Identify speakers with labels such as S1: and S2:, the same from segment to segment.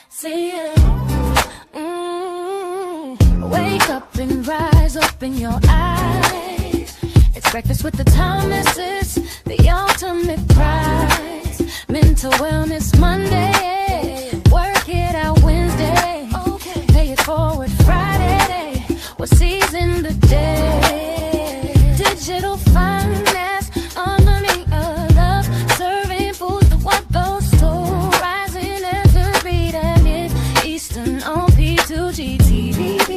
S1: See you. Wake up and rise, open your eyes. It's breakfast with the Thomases, the ultimate prize. Mental Wellness Monday, work it out Wednesday, pay it forward Friday, we'll season the day. Digital finance, harmony of love, serving food to what those stores, rising as the beat and it, Eastern on P2GTV.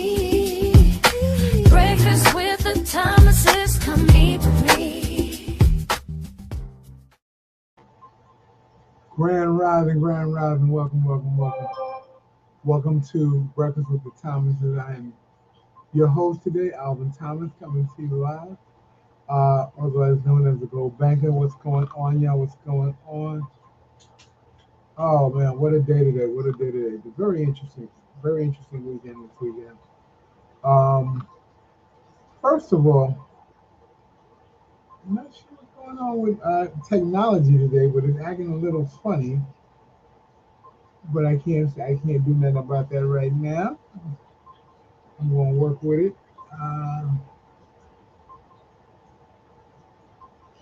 S1: Breakfast with the Thomases, come eat with me.
S2: Grand Rising, welcome. Welcome to Breakfast with the Thomases. I am your host today, Alvin Thomas, coming to you live, otherwise known as the Gold Banker. What's going on, y'all? What's going on? Oh, man, what a day today. Very interesting weekend this weekend. First of all, I'm not sure what's going on with technology today, but it's acting a little funny. But I can't do nothing about that right now. I'm going to work with it.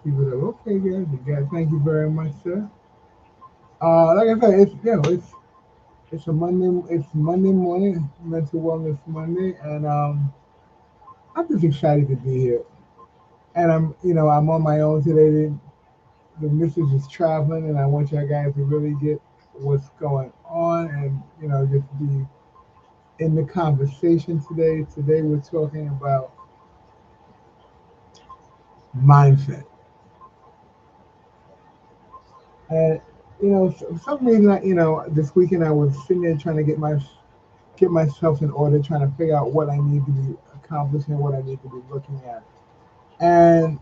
S2: Keep it up. Okay, guys. Thank you very much, sir. Like I said, it's a Monday. It's Monday morning, Mental Wellness Monday, and I'm just excited to be here. And I'm on my own today. The missus is traveling, and I want you guys to really get what's going on, and just be in the conversation today. Today we're talking about mindset, and for some reason, this weekend I was sitting there trying to get myself in order, trying to figure out what I need to be accomplishing, what I need to be looking at. And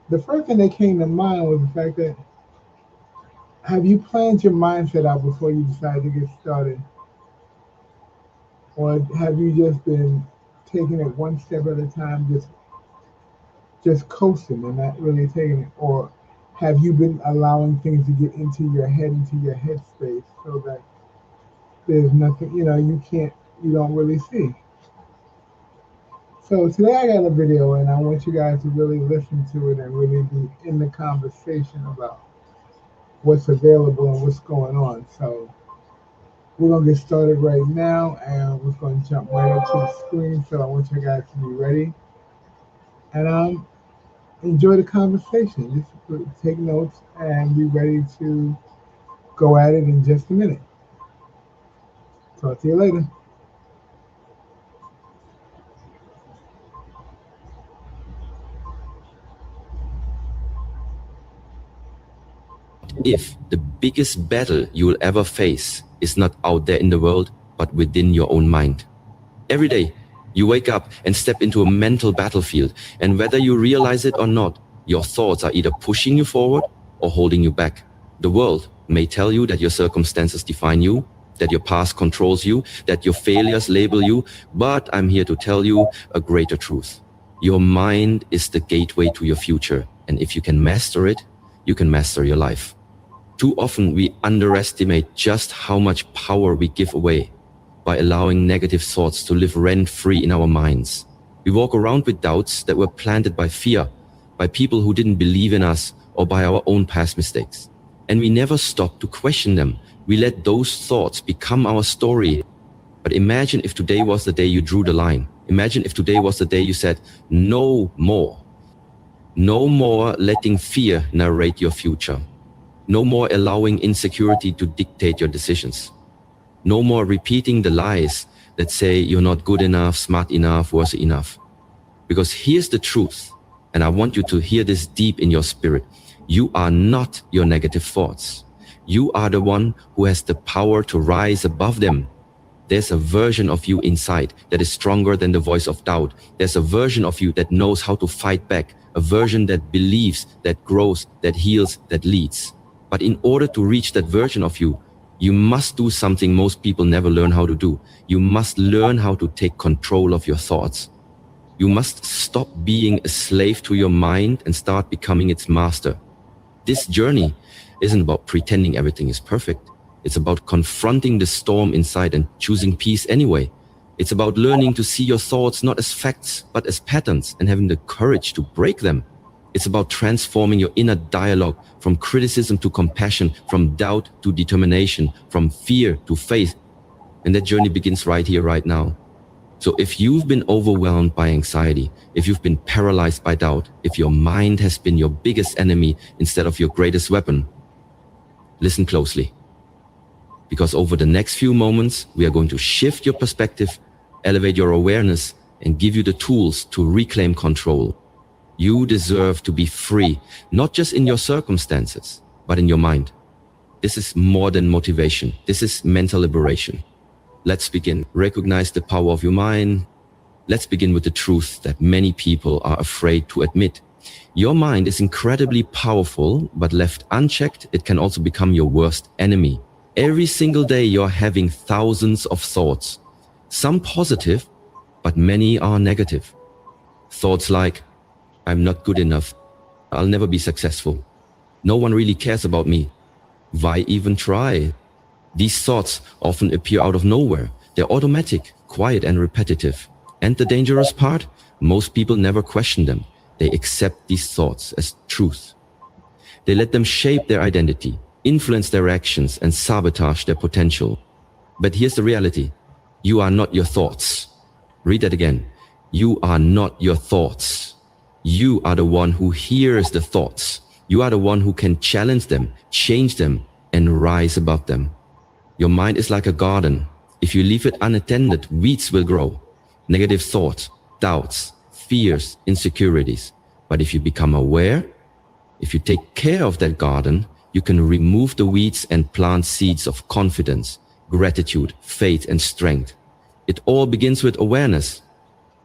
S2: the first thing that came to mind was the fact that, have you planned your mindset out before you decide to get started? Or have you just been taking it one step at a time, just coasting and not really taking it? Or have you been allowing things to get into your head space, so that there's nothing, you don't really see? So today I got a video, and I want you guys to really listen to it and really be in the conversation about what's available and what's going on. So we're going to get started right now, and we're going to jump right up to the screen. So I want you guys to be ready and enjoy the conversation. Just take notes and be ready to go at it in just a minute. Talk to you later.
S3: If the biggest battle you will ever face is not out there in the world, but within your own mind. Every day, you wake up and step into a mental battlefield, and whether you realize it or not, your thoughts are either pushing you forward or holding you back. The world may tell you that your circumstances define you, that your past controls you, that your failures label you, but I'm here to tell you a greater truth. Your mind is the gateway to your future, and if you can master it, you can master your life. Too often we underestimate just how much power we give away by allowing negative thoughts to live rent-free in our minds. We walk around with doubts that were planted by fear, by people who didn't believe in us, or by our own past mistakes. And we never stop to question them. We let those thoughts become our story. But imagine if today was the day you drew the line. Imagine if today was the day you said, no more. No more letting fear narrate your future. No more allowing insecurity to dictate your decisions. No more repeating the lies that say you're not good enough, smart enough, worthy enough. Because here's the truth, and I want you to hear this deep in your spirit. You are not your negative thoughts. You are the one who has the power to rise above them. There's a version of you inside that is stronger than the voice of doubt. There's a version of you that knows how to fight back, a version that believes, that grows, that heals, that leads. But in order to reach that version of you, you must do something most people never learn how to do. You must learn how to take control of your thoughts. You must stop being a slave to your mind and start becoming its master. This journey isn't about pretending everything is perfect. It's about confronting the storm inside and choosing peace anyway. It's about learning to see your thoughts not as facts, but as patterns, and having the courage to break them. It's about transforming your inner dialogue from criticism to compassion, from doubt to determination, from fear to faith. And that journey begins right here, right now. So if you've been overwhelmed by anxiety, if you've been paralyzed by doubt, if your mind has been your biggest enemy instead of your greatest weapon, listen closely. Because over the next few moments, we are going to shift your perspective, elevate your awareness, and give you the tools to reclaim control. You deserve to be free, not just in your circumstances, but in your mind. This is more than motivation. This is mental liberation. Let's begin. Recognize the power of your mind. Let's begin with the truth that many people are afraid to admit. Your mind is incredibly powerful, but left unchecked, it can also become your worst enemy. Every single day you're having thousands of thoughts. Some positive, but many are negative. Thoughts like, I'm not good enough. I'll never be successful. No one really cares about me. Why even try? These thoughts often appear out of nowhere. They're automatic, quiet, and repetitive. And the dangerous part? Most people never question them. They accept these thoughts as truth. They let them shape their identity, influence their actions, and sabotage their potential. But here's the reality. You are not your thoughts. Read that again. You are not your thoughts. You are the one who hears the thoughts. You are the one who can challenge them, change them, and rise above them. Your mind is like a garden. If you leave it unattended, weeds will grow. Negative thoughts, doubts, fears, insecurities. But if you become aware, if you take care of that garden, you can remove the weeds and plant seeds of confidence, gratitude, faith, and strength. It all begins with awareness.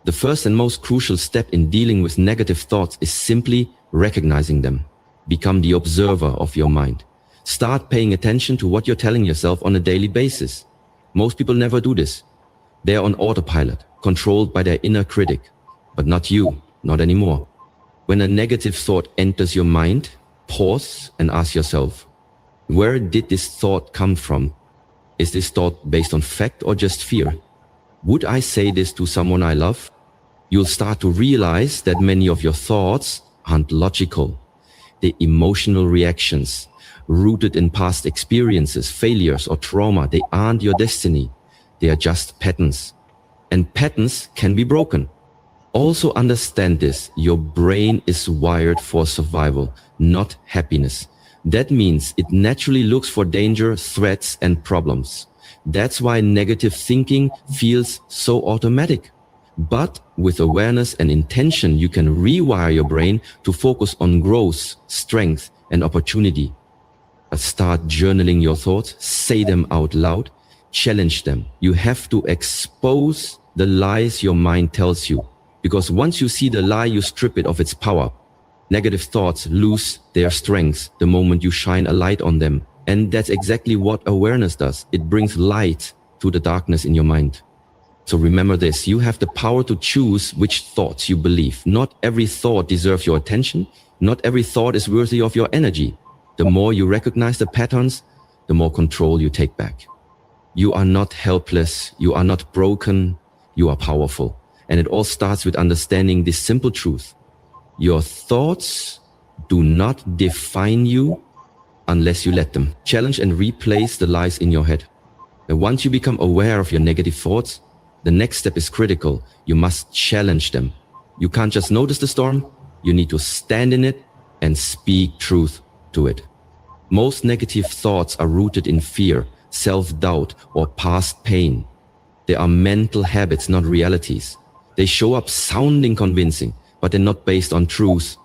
S3: The first and most crucial step in dealing with negative thoughts is simply recognizing them. Become the observer of your mind. Start paying attention to what you're telling yourself on a daily basis. Most people never do this. They are on autopilot, controlled by their inner critic. But not you, not anymore. When a negative thought enters your mind, pause and ask yourself, where did this thought come from? Is this thought based on fact or just fear? Would I say this to someone I love? You'll start to realize that many of your thoughts aren't logical. They're emotional reactions, rooted in past experiences, failures, or trauma. They aren't your destiny. They are just patterns. And patterns can be broken. Also understand this, your brain is wired for survival, not happiness. That means it naturally looks for danger, threats, and problems. That's why negative thinking feels so automatic. But with awareness and intention, you can rewire your brain to focus on growth, strength, and opportunity. Start journaling your thoughts, say them out loud, challenge them. You have to expose the lies your mind tells you. Because once you see the lie, you strip it of its power. Negative thoughts lose their strength the moment you shine a light on them. And that's exactly what awareness does. It brings light to the darkness in your mind. So remember this, you have the power to choose which thoughts you believe. Not every thought deserves your attention. Not every thought is worthy of your energy. The more you recognize the patterns, the more control you take back. You are not helpless. You are not broken. You are powerful. And it all starts with understanding this simple truth. Your thoughts do not define you unless you let them. Challenge and replace the lies in your head. And once you become aware of your negative thoughts, the next step is critical. You must challenge them. You can't just notice the storm. You need to stand in it and speak truth to it. Most negative thoughts are rooted in fear, self-doubt, or past pain. They are mental habits, not realities. They show up sounding convincing, but they're not based on truth.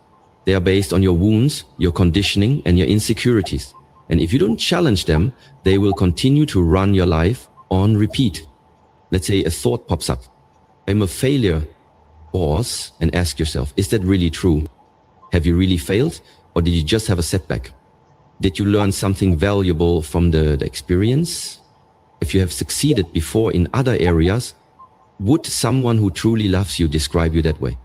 S3: They are based on your wounds, your conditioning, and your insecurities. And if you don't challenge them, they will continue to run your life on repeat. Let's say a thought pops up. I'm a failure. Pause and ask yourself, is that really true? Have you really failed? Or did you just have a setback? Did you learn something valuable from the experience? If you have succeeded before in other areas, Would someone who truly loves you describe you that way?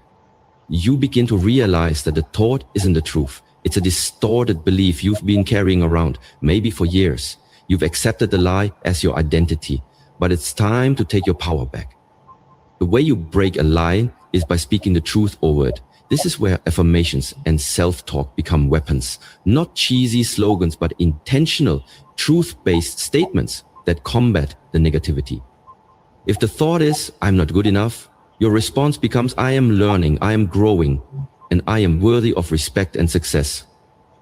S3: You begin to realize that the thought isn't the truth. It's a distorted belief you've been carrying around, maybe for years. You've accepted the lie as your identity, but it's time to take your power back. The way you break a lie is by speaking the truth over it. This is where affirmations and self-talk become weapons, not cheesy slogans, but intentional, truth-based statements that combat the negativity. If the thought is, I'm not good enough, your response becomes, I am learning, I am growing, and I am worthy of respect and success.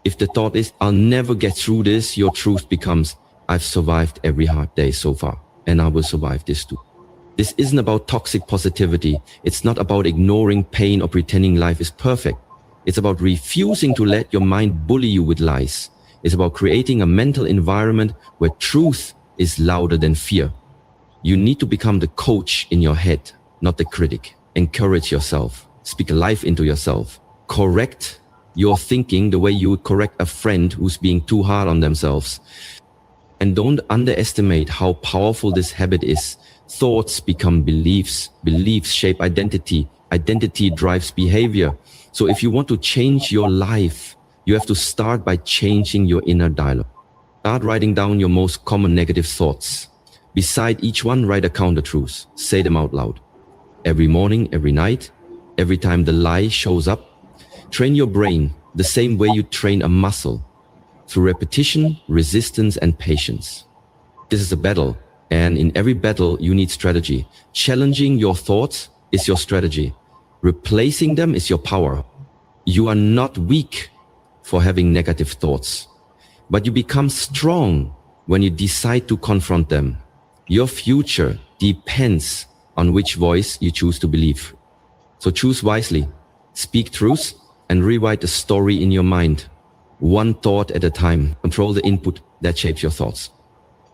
S3: If the thought is, I'll never get through this, your truth becomes, I've survived every hard day so far, and I will survive this too. This isn't about toxic positivity. It's not about ignoring pain or pretending life is perfect. It's about refusing to let your mind bully you with lies. It's about creating a mental environment where truth is louder than fear. You need to become the coach in your head, not the critic. Encourage yourself. Speak life into yourself. Correct your thinking the way you would correct a friend who's being too hard on themselves. And don't underestimate how powerful this habit is. Thoughts become beliefs. Beliefs shape identity. Identity drives behavior. So if you want to change your life, you have to start by changing your inner dialogue. Start writing down your most common negative thoughts. Beside each one, write a counter-truth. Say them out loud. Every morning, every night, every time the lie shows up. Train your brain the same way you train a muscle, through repetition, resistance, and patience. This is a battle, and in every battle, you need strategy. Challenging your thoughts is your strategy. Replacing them is your power. You are not weak for having negative thoughts, but you become strong when you decide to confront them. Your future depends on which voice you choose to believe. So choose wisely, speak truth, and rewrite the story in your mind. One thought at a time. Control the input that shapes your thoughts.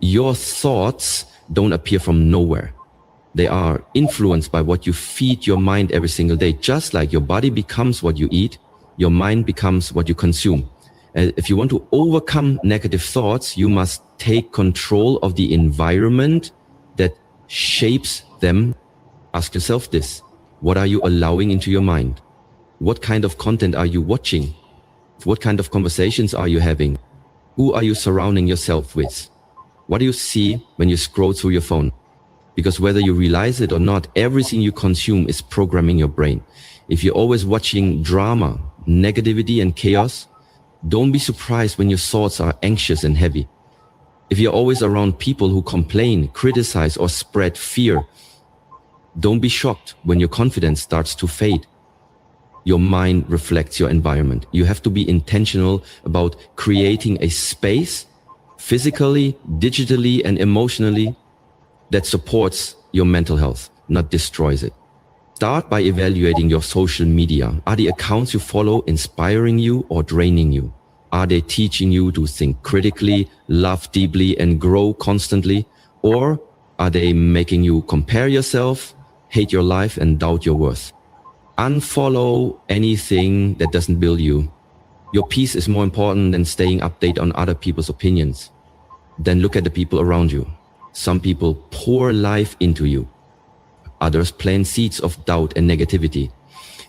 S3: Your thoughts don't appear from nowhere. They are influenced by what you feed your mind every single day. Just like your body becomes what you eat, your mind becomes what you consume. If you want to overcome negative thoughts, you must take control of the environment that shapes them. Ask yourself this: what are you allowing into your mind? What kind of content are you watching? What kind of conversations are you having? Who are you surrounding yourself with? What do you see when you scroll through your phone? Because whether you realize it or not, everything you consume is programming your brain. If you're always watching drama, negativity, and chaos, don't be surprised when your thoughts are anxious and heavy. If you're always around people who complain, criticize, or spread fear, don't be shocked when your confidence starts to fade. Your mind reflects your environment. You have to be intentional about creating a space, physically, digitally, and emotionally, that supports your mental health, not destroys it. Start by evaluating your social media. Are the accounts you follow inspiring you or draining you? Are they teaching you to think critically, love deeply, and grow constantly? Or are they making you compare yourself, hate your life, and doubt your worth? Unfollow anything that doesn't build you. Your peace is more important than staying updated on other people's opinions. Then look at the people around you. Some people pour life into you. Others plant seeds of doubt and negativity.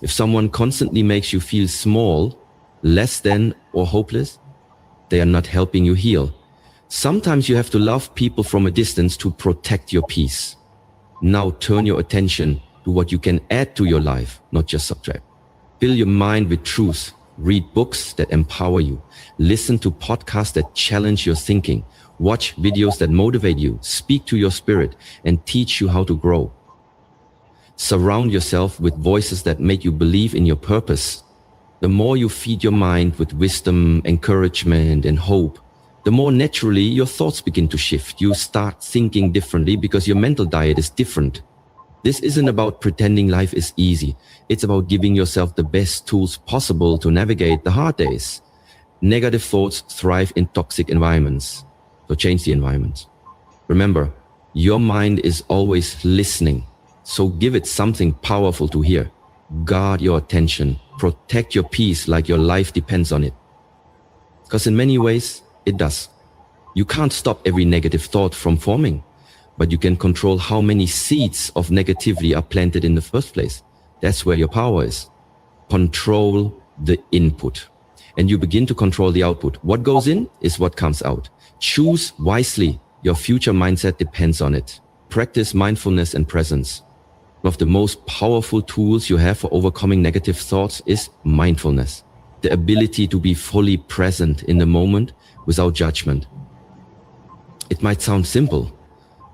S3: If someone constantly makes you feel small, less than, or hopeless, they are not helping you heal. Sometimes you have to love people from a distance to protect your peace. Now turn your attention to what you can add to your life, not just subtract. Fill your mind with truth. Read books that empower you. Listen to podcasts that challenge your thinking. Watch videos that motivate you. Speak to your spirit and teach you how to grow. Surround yourself with voices that make you believe in your purpose. The more you feed your mind with wisdom, encouragement, and hope, the more naturally your thoughts begin to shift. You start thinking differently because your mental diet is different. This isn't about pretending life is easy. It's about giving yourself the best tools possible to navigate the hard days. Negative thoughts thrive in toxic environments. So change the environment. Remember, your mind is always listening. So give it something powerful to hear. Guard your attention. Protect your peace like your life depends on it. Because in many ways, it does. You can't stop every negative thought from forming, but you can control how many seeds of negativity are planted in the first place. That's where your power is. Control the input, and you begin to control the output. What goes in is what comes out. Choose wisely. Your future mindset depends on it. Practice mindfulness and presence. One of the most powerful tools you have for overcoming negative thoughts is mindfulness. The ability to be fully present in the moment without judgment. It might sound simple,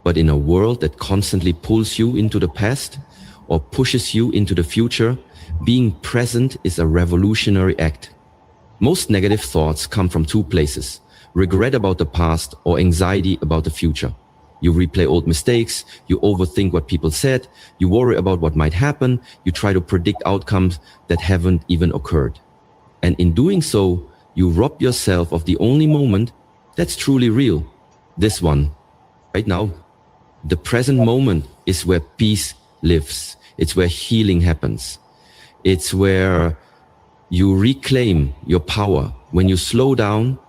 S3: but in a world that constantly pulls you into the past or pushes you into the future, being present is a revolutionary act. Most negative thoughts come from two places: regret about the past or anxiety about the future. You replay old mistakes, you overthink what people said, you worry about what might happen, you try to predict outcomes that haven't even occurred. And in doing so, you rob yourself of the only moment that's truly real. This one, right now. The present moment is where peace lives. It's where healing happens. It's where you reclaim your power. When you slow down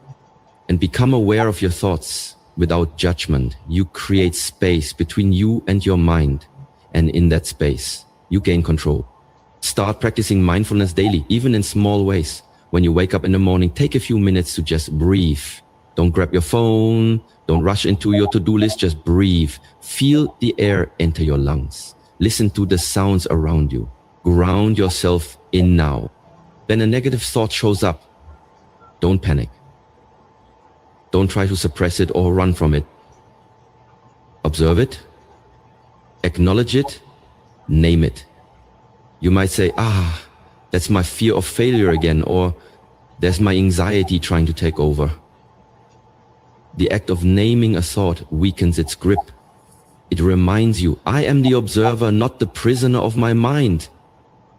S3: and become aware of your thoughts without judgment, you create space between you and your mind. And in that space, you gain control. Start practicing mindfulness daily, even in small ways. When you wake up in the morning, take a few minutes to just breathe. Don't grab your phone. Don't rush into your to-do list. Just breathe. Feel the air enter your lungs. Listen to the sounds around you. Ground yourself in now. Then a negative thought shows up. Don't panic. Don't try to suppress it or run from it. Observe it. Acknowledge it. Name it. You might say, that's my fear of failure again, or there's my anxiety trying to take over. The act of naming a thought weakens its grip. It reminds you, I am the observer, not the prisoner of my mind.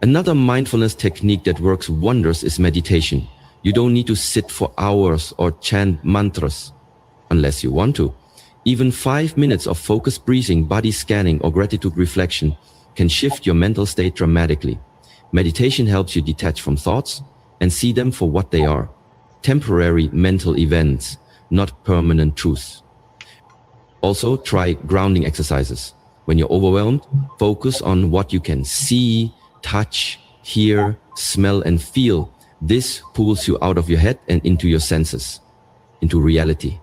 S3: Another mindfulness technique that works wonders is meditation. You don't need to sit for hours or chant mantras, unless you want to. Even 5 minutes of focused breathing, body scanning, or gratitude reflection can shift your mental state dramatically. Meditation helps you detach from thoughts and see them for what they are: temporary mental events, not permanent truths. Also, try grounding exercises. When you're overwhelmed, focus on what you can see, touch, hear, smell, and feel. This pulls you out of your head and into your senses, into reality.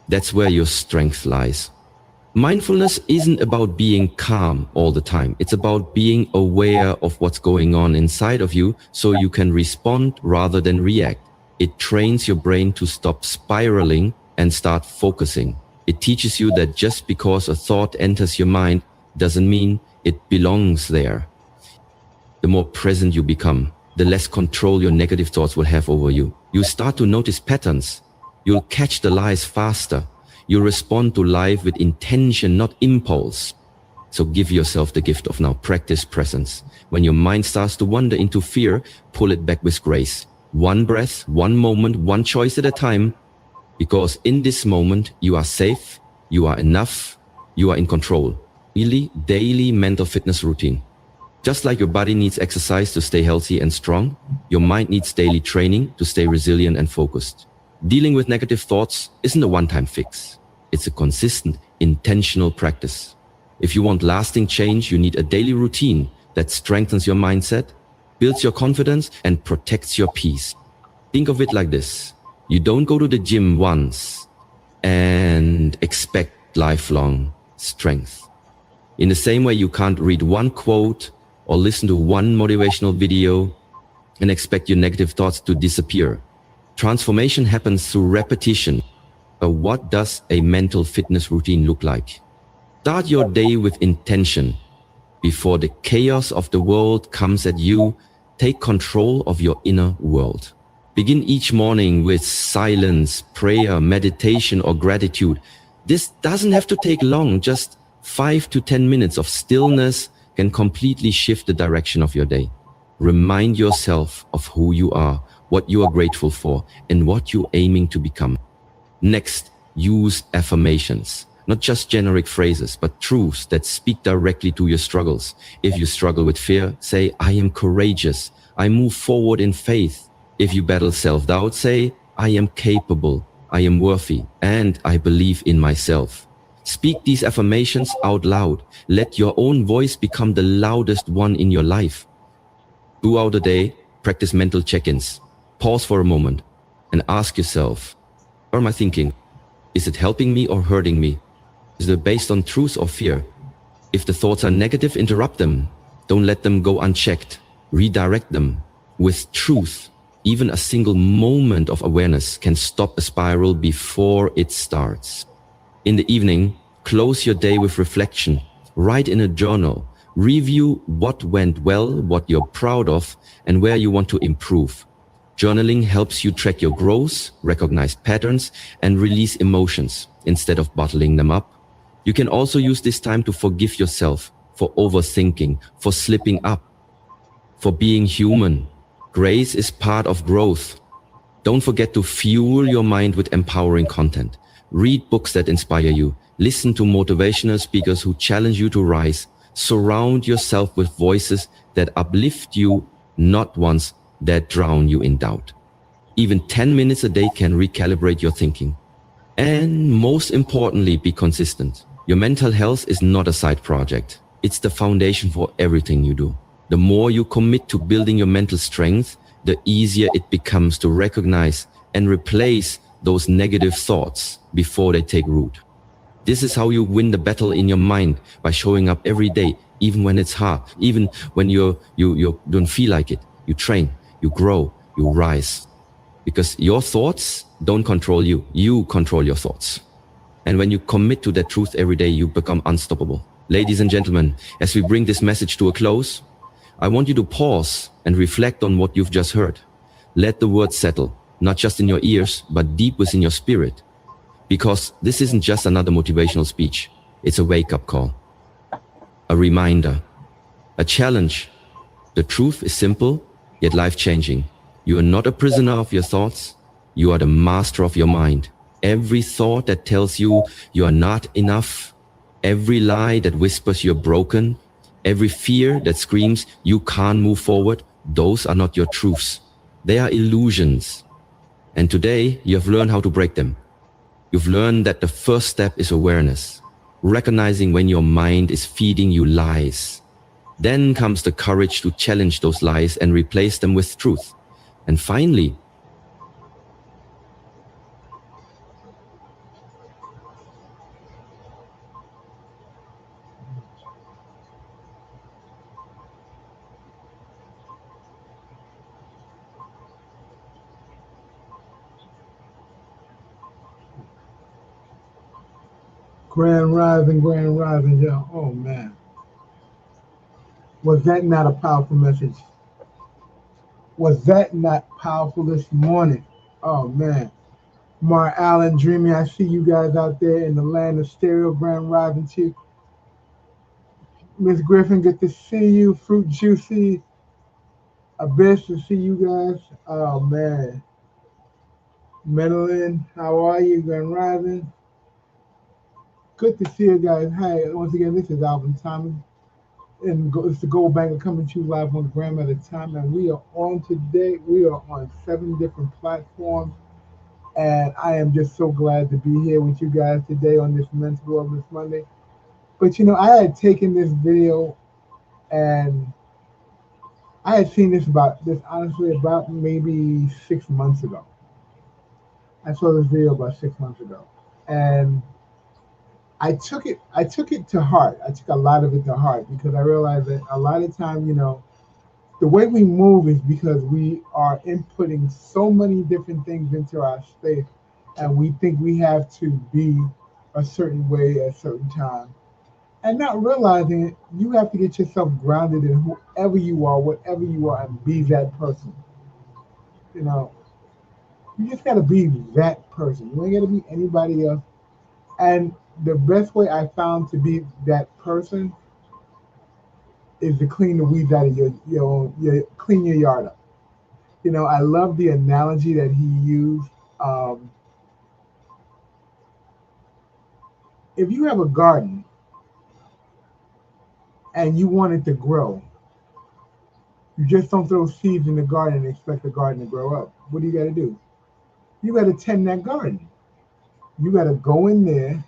S3: That's where your strength lies. Mindfulness isn't about being calm all the time. It's about being aware of what's going on inside of you so you can respond rather than react. It trains your brain to stop spiraling and start focusing. It teaches you that just because a thought enters your mind doesn't mean it belongs there. The more present you become, the less control your negative thoughts will have over you. You start to notice patterns. You'll catch the lies faster. You respond to life with intention, not impulse. So give yourself the gift of now. Practice presence. When your mind starts to wander into fear, pull it back with grace. One breath, one moment, one choice at a time. Because in this moment, you are safe, you are enough, you are in control. Really, daily mental fitness routine. Just like your body needs exercise to stay healthy and strong, your mind needs daily training to stay resilient and focused. Dealing with negative thoughts isn't a one-time fix. It's a consistent, intentional practice. If you want lasting change, you need a daily routine that strengthens your mindset, builds your confidence, and protects your peace. Think of it like this. You don't go to the gym once and expect lifelong strength. In the same way, you can't read one quote or listen to one motivational video and expect your negative thoughts to disappear. Transformation happens through repetition. But what does a mental fitness routine look like? Start your day with intention. Before the chaos of the world comes at you, take control of your inner world. Begin each morning with silence, prayer, meditation, or gratitude. This doesn't have to take long. Just 5 to 10 minutes of stillness can completely shift the direction of your day. Remind yourself of who you are, what you are grateful for, and what you're aiming to become. Next, use affirmations. Not just generic phrases, but truths that speak directly to your struggles. If you struggle with fear, say, I am courageous. I move forward in faith. If you battle self-doubt, say, I am capable. I am worthy. And I believe in myself. Speak these affirmations out loud. Let your own voice become the loudest one in your life. Throughout the day, practice mental check-ins. Pause for a moment and ask yourself, what am I thinking? Is it helping me or hurting me? Is it based on truth or fear? If the thoughts are negative, interrupt them. Don't let them go unchecked. Redirect them with truth. Even a single moment of awareness can stop a spiral before it starts. In the evening, close your day with reflection. Write in a journal. Review what went well, what you're proud of, and where you want to improve. Journaling helps you track your growth, recognize patterns, and release emotions instead of bottling them up. You can also use this time to forgive yourself for overthinking, for slipping up, for being human. Grace is part of growth. Don't forget to fuel your mind with empowering content. Read books that inspire you. Listen to motivational speakers who challenge you to rise. Surround yourself with voices that uplift you, not ones that drown you in doubt. Even 10 minutes a day can recalibrate your thinking. And most importantly, be consistent. Your mental health is not a side project. It's the foundation for everything you do. The more you commit to building your mental strength, the easier it becomes to recognize and replace those negative thoughts before they take root. This is how you win the battle in your mind, by showing up every day, even when it's hard, even when you don't feel like it. You train, you grow, you rise. Because your thoughts don't control you. You control your thoughts. And when you commit to that truth every day, you become unstoppable. Ladies and gentlemen, as we bring this message to a close, I want you to pause and reflect on what you've just heard. Let the words settle, not just in your ears, but deep within your spirit. Because this isn't just another motivational speech. It's a wake-up call, a reminder, a challenge. The truth is simple, yet life-changing. You are not a prisoner of your thoughts. You are the master of your mind. Every thought that tells you you are not enough, every lie that whispers you're broken, every fear that screams you can't move forward, those are not your truths. They are illusions. And today, you have learned how to break them. You've learned that the first step is awareness, recognizing when your mind is feeding you lies. Then comes the courage to challenge those lies and replace them with truth. And finally,
S2: Grand rising, yo. Oh man. Was that not a powerful message? Was that not powerful this morning? Oh man. Mar Allen, Dreamy, I see you guys out there in the land of stereo. Grand rising to you. Miss Griffin, good to see you. Fruit Juicy, Abyss, to see you guys. Oh man. Madeline, how are you? Grand rising. Good to see you guys. Hi, once again, this is Alvin Thomas. And it's the Gold Banker coming to you live on Gram at a time. And we are on today. We are on 7 different platforms. And I am just so glad to be here with you guys today on this Mental Wellness Monday. But you know, I had taken this video and I had seen this honestly about maybe 6 months ago. I saw this video about 6 months ago. And I took it to heart. I took a lot of it to heart because I realized that a lot of time, you know, the way we move is because we are inputting so many different things into our space, and we think we have to be a certain way at a certain time. And not realizing it, you have to get yourself grounded in whoever you are, whatever you are, and be that person. You know, you just got to be that person. You ain't got to be anybody else. And the best way I found to be that person is to clean the weeds out of your clean your yard up. You know, I love the analogy that he used. If you have a garden and you want it to grow, you just don't throw seeds in the garden and expect the garden to grow up. What do you got to do? You got to tend that garden. You got to go in there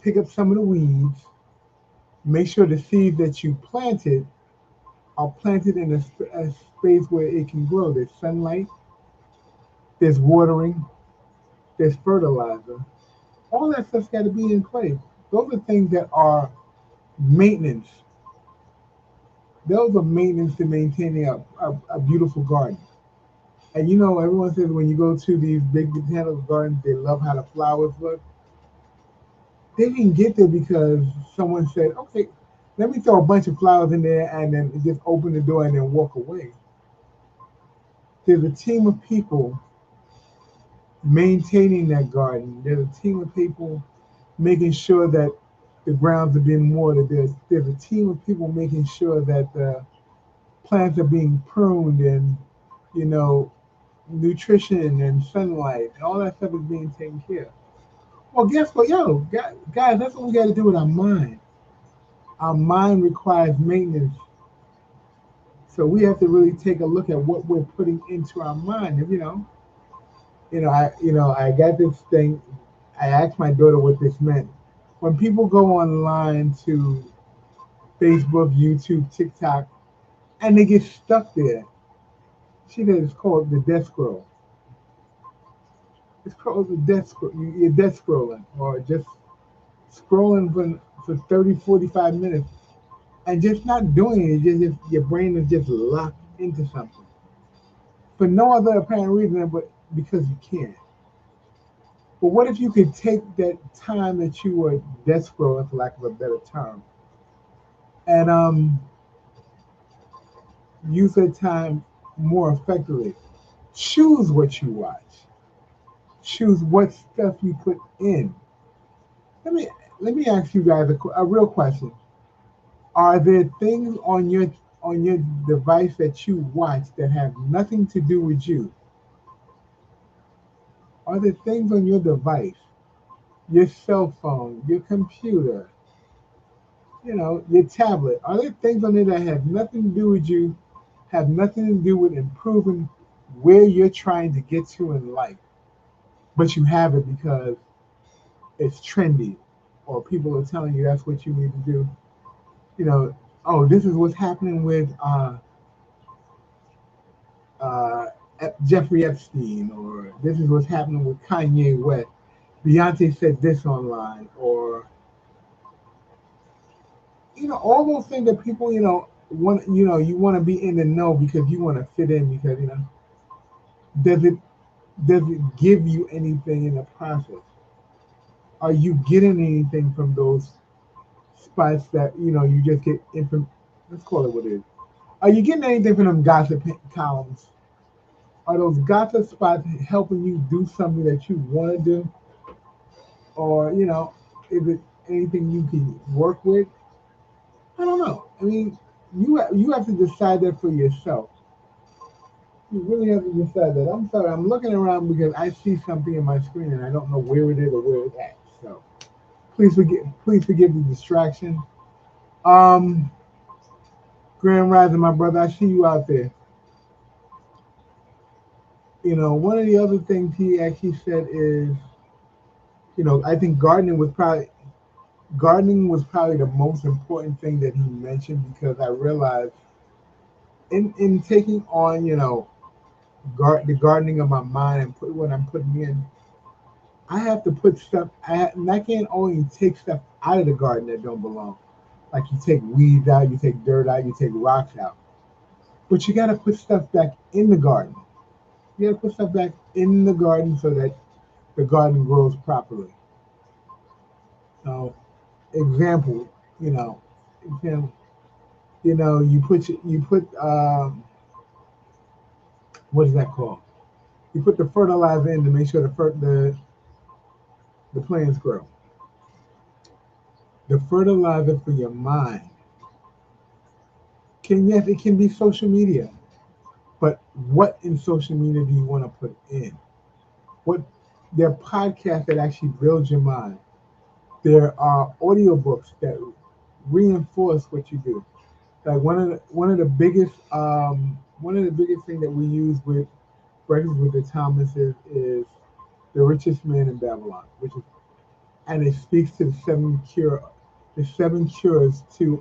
S2: pick up some of the weeds, make sure the seeds that you planted are planted in a space where it can grow. There's sunlight, there's watering, there's fertilizer. All that stuff's got to be in place. Those are things that are maintenance. Those are maintenance to maintaining a beautiful garden. And you know, everyone says when you go to these big botanical gardens, they love how the flowers look. They didn't get there because someone said, okay, let me throw a bunch of flowers in there and then just open the door and then walk away. There's a team of people maintaining that garden. There's a team of people making sure that the grounds are being watered. There's a team of people making sure that the plants are being pruned and, you know, nutrition and sunlight and all that stuff is being taken care of. Well, guess what, yo, guys, that's what we got to do with our mind. Our mind requires maintenance, so we have to really take a look at what we're putting into our mind. And, I got this thing. I asked my daughter what this meant. When people go online to Facebook, YouTube, TikTok, and they get stuck there, she said it's called the death scroll. It's called the death scroll. You're death scrolling, or just scrolling for 30, 45 minutes and just not doing it. Just your brain is just locked into something for no other apparent reason but because you can. But what if you could take that time that you were death scrolling, for lack of a better term, and use that time more effectively? Choose what you watch. Choose what stuff you put in. Let me let me ask you guys a real question. Are there things on your device that you watch that have nothing to do with you? Are there things on your device, your cell phone, your computer, your tablet? Are there things on there that have nothing to do with you, have nothing to do with improving where you're trying to get to in life, but you have it because it's trendy or people are telling you that's what you need to do? Oh, this is what's happening with uh, Jeffrey Epstein, or this is what's happening with Kanye West. Beyonce said this online, or all those things that people want. You want to be in the know because you want to fit in. Because does it give you anything in the process? Are you getting anything from those spots that you just get info? Let's call it what it is. Are you getting anything from them gossip columns? Are those gossip spots helping you do something that you want to do? Or, is it anything you can work with? I don't know. I mean, you have to decide that for yourself. You really have to decide that. I'm sorry, I'm looking around because I see something in my screen and I don't know where it is or where it's at. So please forgive the distraction. Um, Grand Rising, my brother, I see you out there. One of the other things he actually said is, I think gardening was probably the most important thing that he mentioned, because I realized in taking on, the gardening of my mind and put what I'm putting in, I have to put stuff. And I can't only take stuff out of the garden that don't belong. Like you take weeds out, you take dirt out, you take rocks out. But you got to put stuff back in the garden. You got to put stuff back in the garden so that the garden grows properly. So, example, example, you put what is that called? You put the fertilizer in to make sure the plants grow. The fertilizer for your mind yes, it can be social media, but what in social media do you want to put in? What There are podcasts that actually build your mind. There are audiobooks that reinforce what you do. Like one of the biggest thing that we use with Breakfast with the Thomases is The Richest Man in Babylon, which is and it speaks to the seven cures to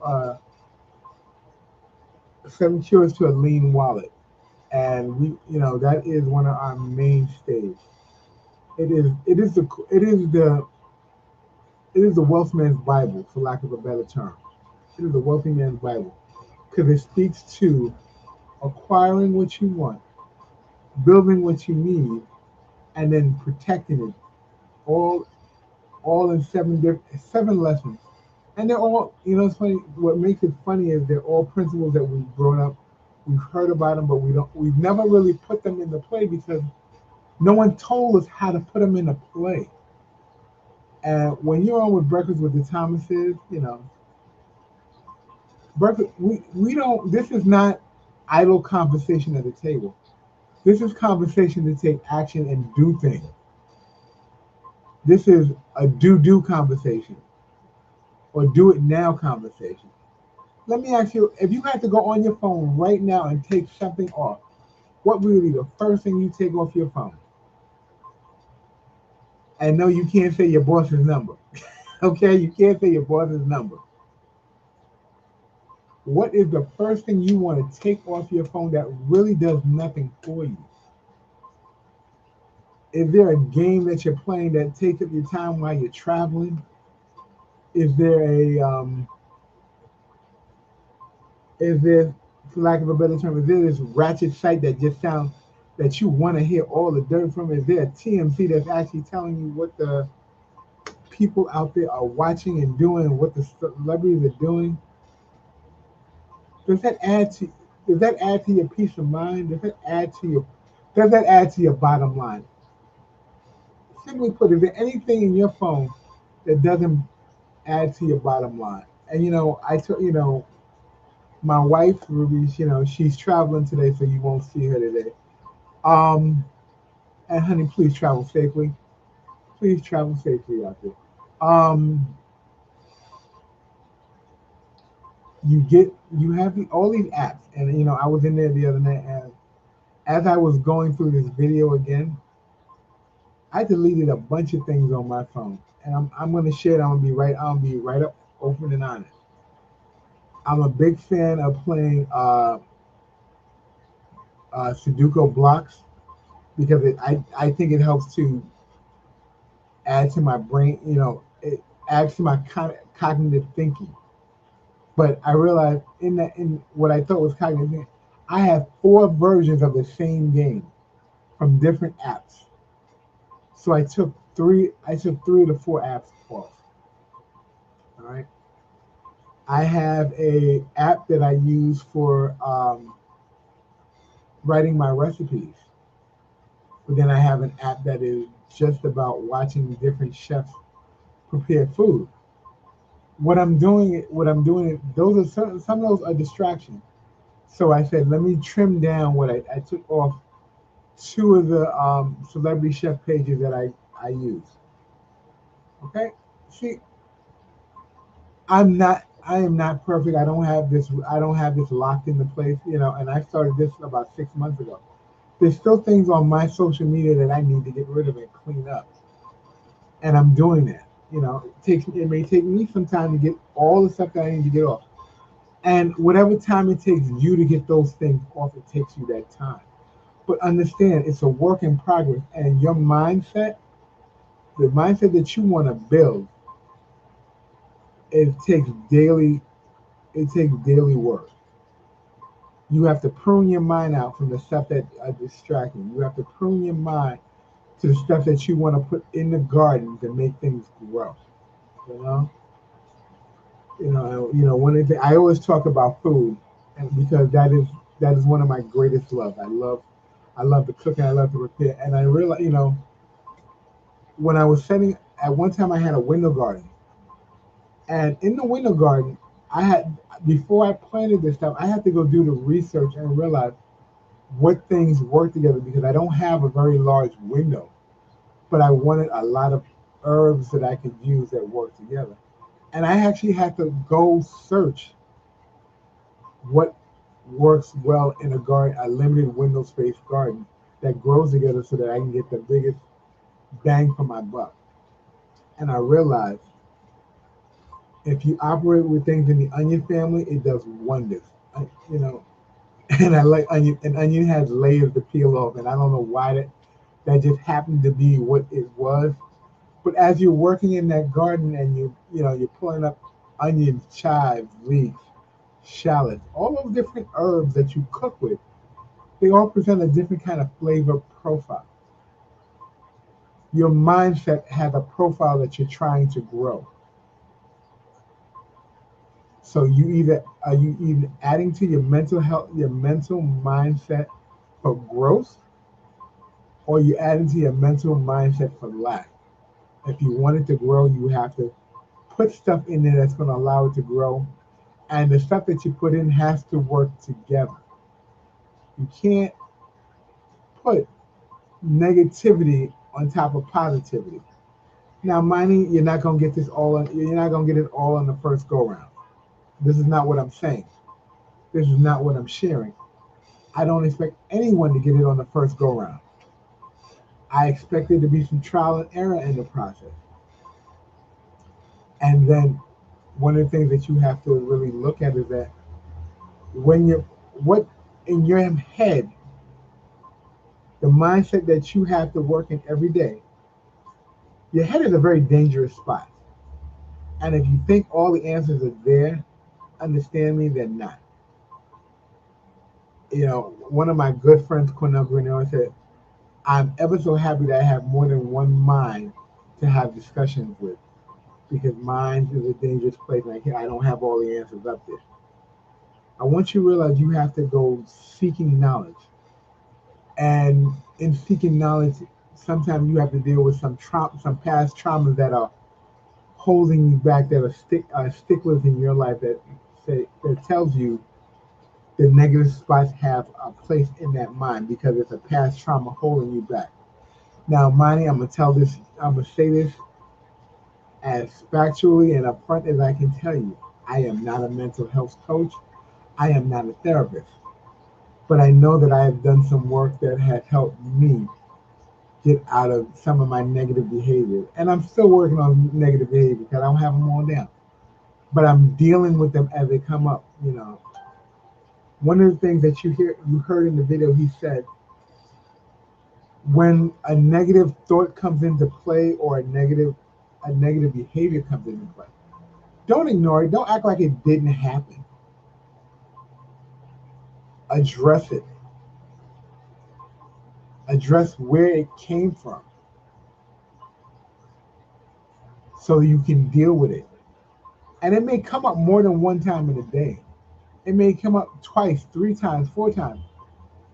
S2: a lean wallet, and that is one of our mainstays. It is the wealth man's Bible, for lack of a better term. It is the wealthy man's Bible because it speaks to acquiring what you want, building what you need, and then protecting it all all in seven lessons. And they're all, it's funny. What makes it funny is they're all principles that we've grown up, we've heard about them, but we've never really put them into play because no one told us how to put them into play. And when you're on with Breakfast with the Thomases, breakfast, we don't, this is not idle conversation at the table. This is conversation to take action and do things. This is a do conversation or do it now conversation. Let me ask you, if you had to go on your phone right now and take something off, what would be the first thing you take off your phone? And no, you can't say your boss's number. Okay, you can't say your boss's number. What is the first thing you want to take off your phone that really does nothing for you? Is there a game that you're playing that takes up your time while you're traveling? Is there for lack of a better term, is there this ratchet site that just sounds that you want to hear all the dirt from? Is there a TMC that's actually telling you what the people out there are watching and doing, what the celebrities are doing? Does that add to your peace of mind? Does that add to your bottom line? Simply put, is there anything in your phone that doesn't add to your bottom line? And my wife Ruby, she's traveling today, so you won't see her today. Um, and honey, please travel safely. Please travel safely out there. Um, you have all these apps, and I was in there the other night, and as I was going through this video again, I deleted a bunch of things on my phone, and I'm gonna share it. I'm gonna be right up, open and honest. I'm a big fan of playing Sudoku blocks because I think it helps to add to my brain. It adds to my cognitive thinking. But I realized in what I thought was cognitive, I have 4 versions of the same game from different apps. So I took three. I took 3 of the 4 apps off. All right. I have a app that I use for writing my recipes, but then I have an app that is just about watching different chefs prepare food. Those are some of those are distractions. So I said, let me trim down what I took off 2 of the celebrity chef pages that I use. Okay, see, I am not perfect. I don't have this locked into place, and I started this about 6 months ago. There's still things on my social media that I need to get rid of and clean up, and I'm doing that. It may take me some time to get all the stuff that I need to get off, and whatever time it takes you to get those things off, it takes you that time. But understand, it's a work in progress, and your mindset, the mindset that you want to build, it takes daily work. You have to prune your mind out from the stuff that are distracting. You have to prune your mind to the stuff that you want to put in the garden to make things grow. You know, one of the I always talk about food, and because that is one of my greatest loves. I love the cooking. I love the repair, and I realize, when I was setting at one time, I had a window garden, and in the window garden, I had before I planted this stuff, I had to go do the research and realize what things work together because I don't have a very large window, but I wanted a lot of herbs that I could use that work together. And I actually had to go search what works well in a garden, a limited window space garden that grows together so that I can get the biggest bang for my buck. And I realized if you operate with things in the onion family, it does wonders. You know, and I like onion. And onion has layers to peel off, and I don't know why that just happened to be what it was. But as you're working in that garden and you're pulling up onions, chives, leeks, shallots, all those different herbs that you cook with, they all present a different kind of flavor profile. Your mindset has a profile that you're trying to grow. So you either adding to your mental health, your mental mindset for growth, or you adding to your mental mindset for lack. If you want it to grow, you have to put stuff in there that's going to allow it to grow, and the stuff that you put in has to work together. You can't put negativity on top of positivity. Now, mining, you're not going to get this all. You're not going to get it all on the first go round. This is not what I'm saying. This is not what I'm sharing. I don't expect anyone to get it on the first go round. I expect there to be some trial and error in the process. And then one of the things that you have to really look at is that when you're what in your head, the mindset that you have to work in every day, your head is a very dangerous spot. And if you think all the answers are there, understand me, they're not. You know, one of my good friends, Cornell Grinnell, said, I'm ever so happy that I have more than one mind to have discussions with, because mind is a dangerous place. And I don't have all the answers up there. I want you to realize you have to go seeking knowledge. And in seeking knowledge, sometimes you have to deal with some past traumas that are holding you back, that are sticklers in your life that tells you the negative spots have a place in that mind because it's a past trauma holding you back. Now, Monty, I'm gonna say this as factually and upfront as I can tell you. I am not a mental health coach. I am not a therapist. But I know that I have done some work that has helped me get out of some of my negative behavior. And I'm still working on negative behavior because I don't have them all down. But I'm dealing with them as they come up, you know. One of the things that you heard in the video, he said, when a negative thought comes into play or a negative behavior comes into play, don't ignore it. Don't act like it didn't happen. Address it. Address where it came from so you can deal with it. And it may come up more than one time in a day. It may come up twice, 3 times, 4 times.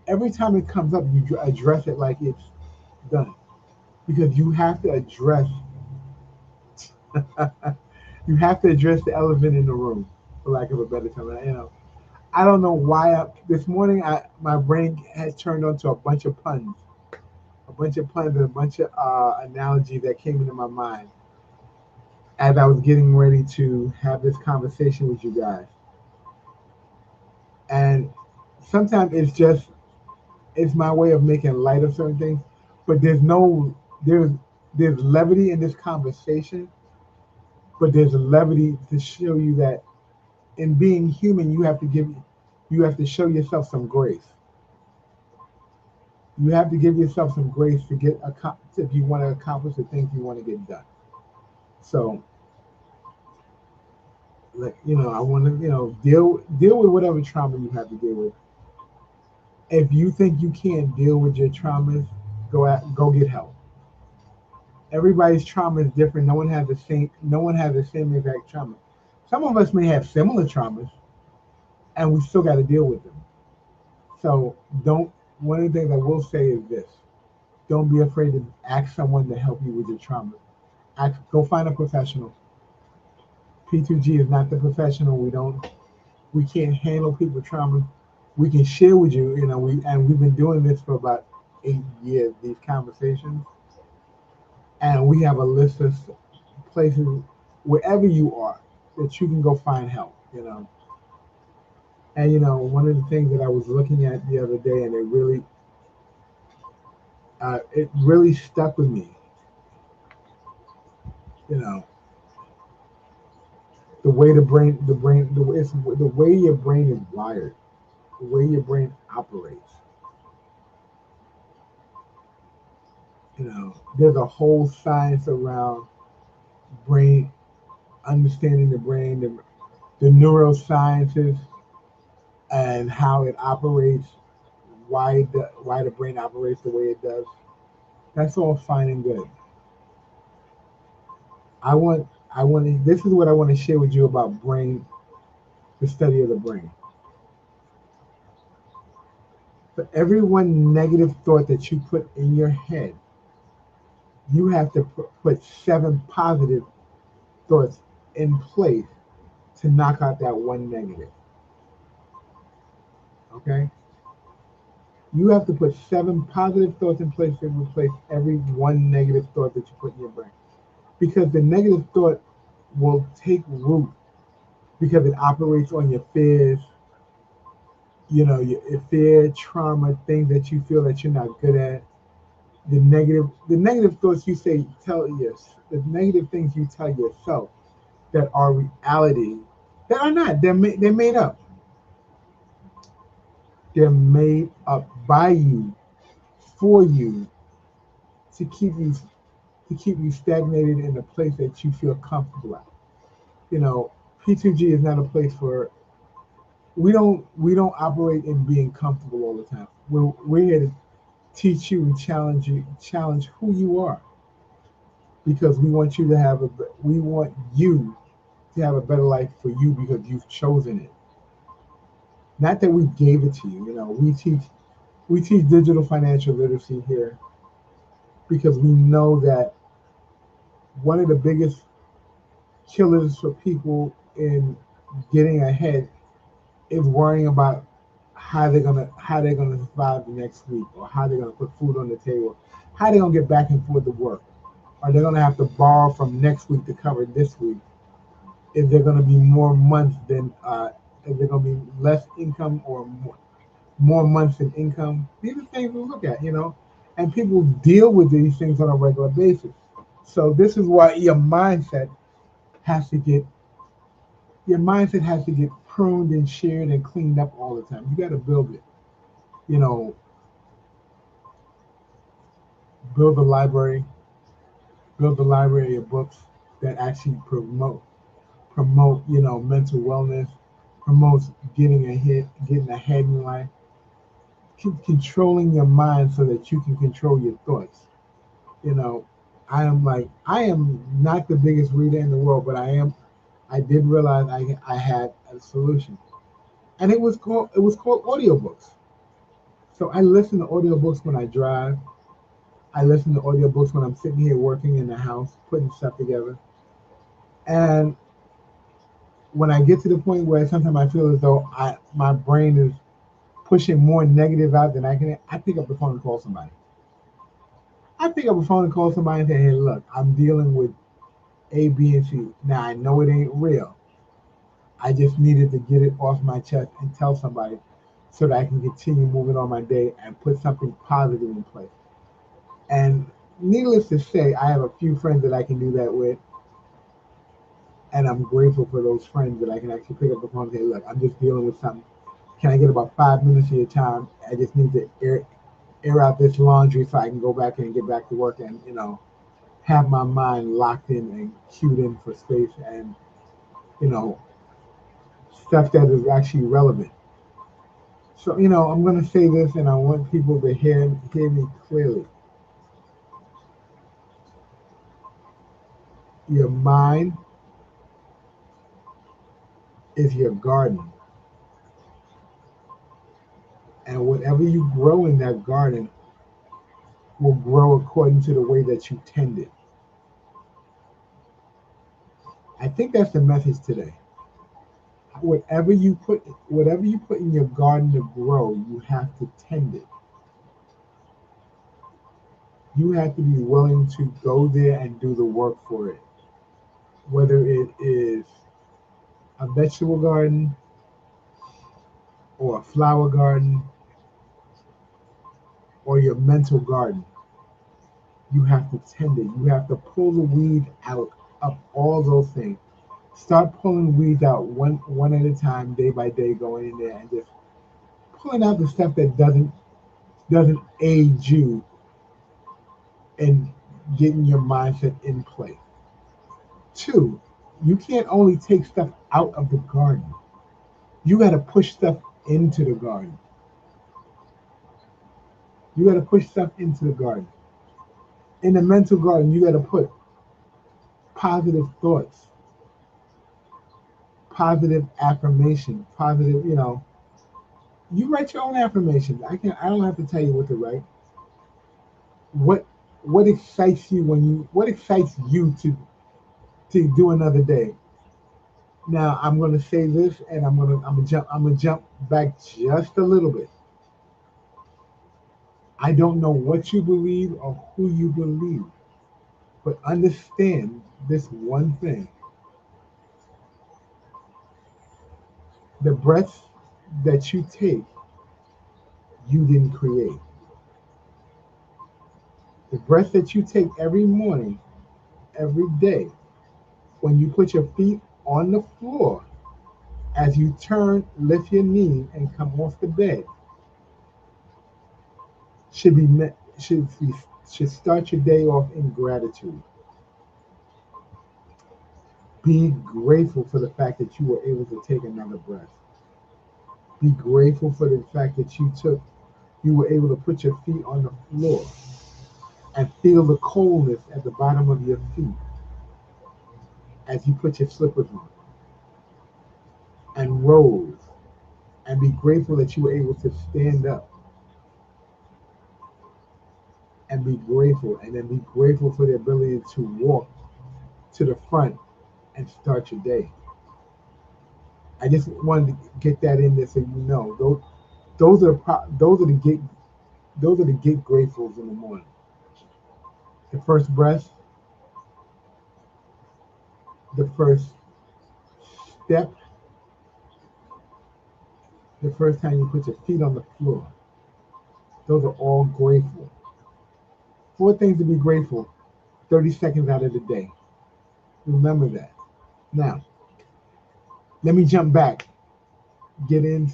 S2: Every time it comes up, you address it like it's done. Because you have to address you have to address the elephant in the room, for lack of a better term. You know, I don't know why this morning my brain has turned onto a bunch of puns and a bunch of analogies that came into my mind as I was getting ready to have this conversation with you guys. And sometimes it's my way of making light of certain things, but there's levity in this conversation, but there's a levity to show you that in being human, you have to show yourself some grace. You have to give yourself some grace to if you want to accomplish the things you want to get done. So, I want to, deal with whatever trauma you have to deal with. If you think you can't deal with your traumas, go get help. Everybody's trauma is different. No one has the same exact trauma. Some of us may have similar traumas, and we still got to deal with them. So one of the things I will say is this: don't be afraid to ask someone to help you with your trauma. Go find a professional. P2G is not the professional. We can't handle people's trauma. We can share with you, we've been doing this for about 8 years, these conversations. And we have a list of places, wherever you are, that you can go find help, And, one of the things that I was looking at the other day, and it really stuck with me. You know, the way the way your brain is wired, the way your brain operates. You know, there's a whole science around brain, understanding the brain, the neurosciences, and how it operates, why the brain operates the way it does. That's all fine and good. I want to, this is what I want to share with you about brain, the study of the brain. For every one negative thought that you put in your head, you have to put 7 positive thoughts in place to knock out that one negative. Okay? You have to put 7 positive thoughts in place to replace every one negative thought that you put in your brain. Because the negative thought will take root because it operates on your fears, you know, your fear, trauma, things that you feel that you're not good at. The negative thoughts you say, the negative things you tell yourself that are reality, that are not. They're made up. They're made up by you, for you, to keep you stagnated in a place that you feel comfortable at. You know, P2G is not a place for, we don't operate in being comfortable all the time. We're here to teach you and challenge who you are, because we want you to have a better life for you because you've chosen it. Not that we gave it to you. You know, we teach digital financial literacy here because we know that one of the biggest killers for people in getting ahead is worrying about how they're gonna survive the next week, or how they're gonna put food on the table, how they're gonna get back and forth to work, or they're gonna have to borrow from next week to cover this week. Is there gonna be more months than is there gonna be less income or more months in income? These are things we look at, you know, and people deal with these things on a regular basis. So this is why has to get your mindset has to get pruned and shared and cleaned up all the time. You got to build it. You know, build a library, build a library of books that actually promote, you know, mental wellness, promotes getting ahead in life, controlling your mind so that you can control your thoughts. You know, I am not the biggest reader in the world, but I did realize I had a solution. And it was called audiobooks. So I listen to audiobooks when I drive. I listen to audiobooks when I'm sitting here working in the house, putting stuff together. And when I get to the point where sometimes I feel as though my brain is pushing more negative out than I pick up the phone and call somebody. I pick up the phone and call somebody and say, hey, look, I'm dealing with A, B, and C. Now I know it ain't real. I just needed to get it off my chest and tell somebody so that I can continue moving on my day and put something positive in place. And needless to say, I have a few friends that I can do that with. And I'm grateful for those friends that I can actually pick up the phone and say, look, I'm just dealing with something. Can I get about 5 minutes of your time? I just need to air out this laundry so I can go back and get back to work and, you know, have my mind locked in and cued in for space and, you know, stuff that is actually relevant. So, you know, I'm going to say this and I want people to hear me clearly. Your mind is your garden. And whatever you grow in that garden will grow according to the way that you tend it. I think that's the message today. Whatever you put in your garden to grow, you have to tend it. You have to be willing to go there and do the work for it. Whether it is a vegetable garden or a flower garden or your mental garden, you have to tend it. You have to pull the weed out of all those things. Start pulling weeds out one at a time, day by day, going in there and just pulling out the stuff that doesn't aid you in getting your mindset in place. Two, you can't only take stuff out of the garden. You got to push stuff into the garden. You got to push stuff into the garden. In the mental garden, you got to put positive thoughts, positive affirmation, positive, you write your own affirmations. I don't have to tell you what to write. What what excites you what excites you to do another day? Now I'm gonna say this and I'm gonna jump back just a little bit. I don't know what you believe or who you believe, but understand this one thing. The breaths that you take, you didn't create. The breath that you take every morning, every day, when you put your feet on the floor, as you turn, lift your knee, and come off the bed, should be met, should start your day off in gratitude. Be grateful for the fact that you were able to take another breath. Be grateful for the fact that you were able to put your feet on the floor and feel the coldness at the bottom of your feet as you put your slippers on and rose, and be grateful that you were able to stand up and be grateful, and then be grateful for the ability to walk to the front and start your day. I just wanted to get that in there so you know those are the get gratefuls in the morning. The first breath, the first step, the first time you put your feet on the floor. Those are all grateful. Four things to be grateful, 30 seconds out of the day. Remember that. Now, let me jump back. Get in,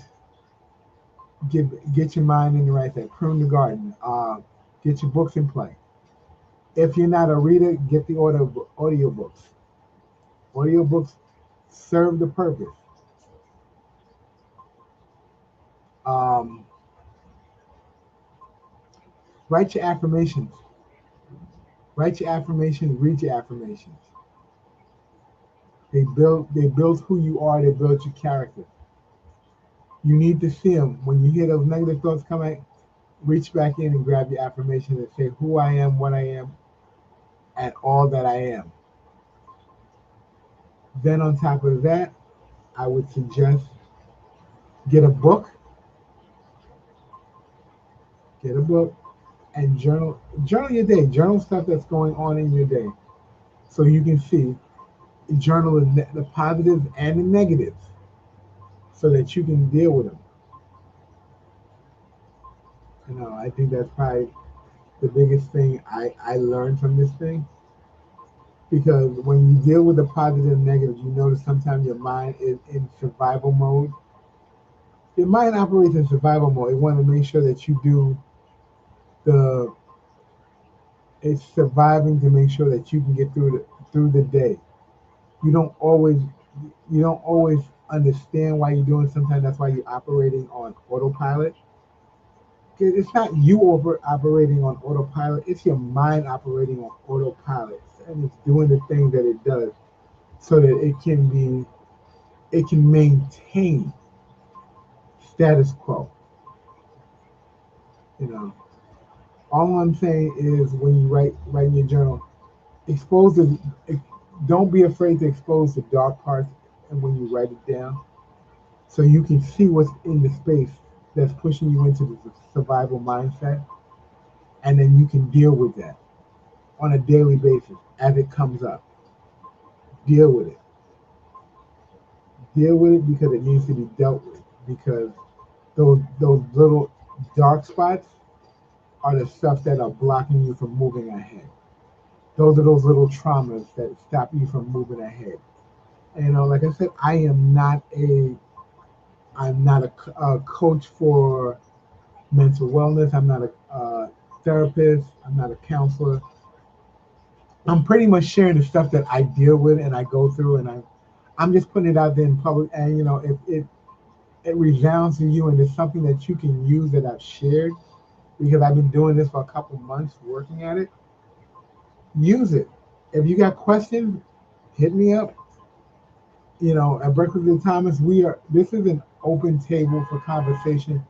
S2: get your mind in the right thing. Prune the garden. Get your books in play. If you're not a reader, get the audiobooks. Audiobooks serve the purpose. Um, Write your affirmations. Write your affirmations. Read your affirmations. They build who you are. They build your character. You need to see them. When you hear those negative thoughts coming, reach back in and grab your affirmation and say who I am, what I am, and all that I am. Then on top of that, I would suggest get a book, and journal your day. Journal stuff that's going on in your day, so you can see. Journal the positives and the negatives, so that you can deal with them. I think that's probably the biggest thing I learned from this thing. Because when you deal with the positive and negative, you notice sometimes your mind is in survival mode. Your mind operates in survival mode. It wants to make sure that you do it's surviving to make sure that you can get through the day. You don't always understand why you're doing. Sometimes that's why you're operating on autopilot. It's not you operating on autopilot. It's your mind operating on autopilot, and it's doing the things that it does so that it can maintain status quo. You know, all I'm saying is when you write in your journal, expose the. Don't be afraid to expose the dark parts, and when you write it down, so you can see what's in the space that's pushing you into the survival mindset, and then you can deal with that on a daily basis as it comes up. Deal with it. Deal with it because it needs to be dealt with. Because those little dark spots are the stuff that are blocking you from moving ahead. Those are those little traumas that stop you from moving ahead. And, like I said, I'm not a coach for mental wellness. I'm not a therapist. I'm not a counselor. I'm pretty much sharing the stuff that I deal with and I go through, and I'm just putting it out there in public. And if it resounds to you and it's something that you can use that I've shared, because I've been doing this for a couple months, working at it, use it. If you got questions, hit me up. At Breakfast with Thomas, this is an open table for conversation.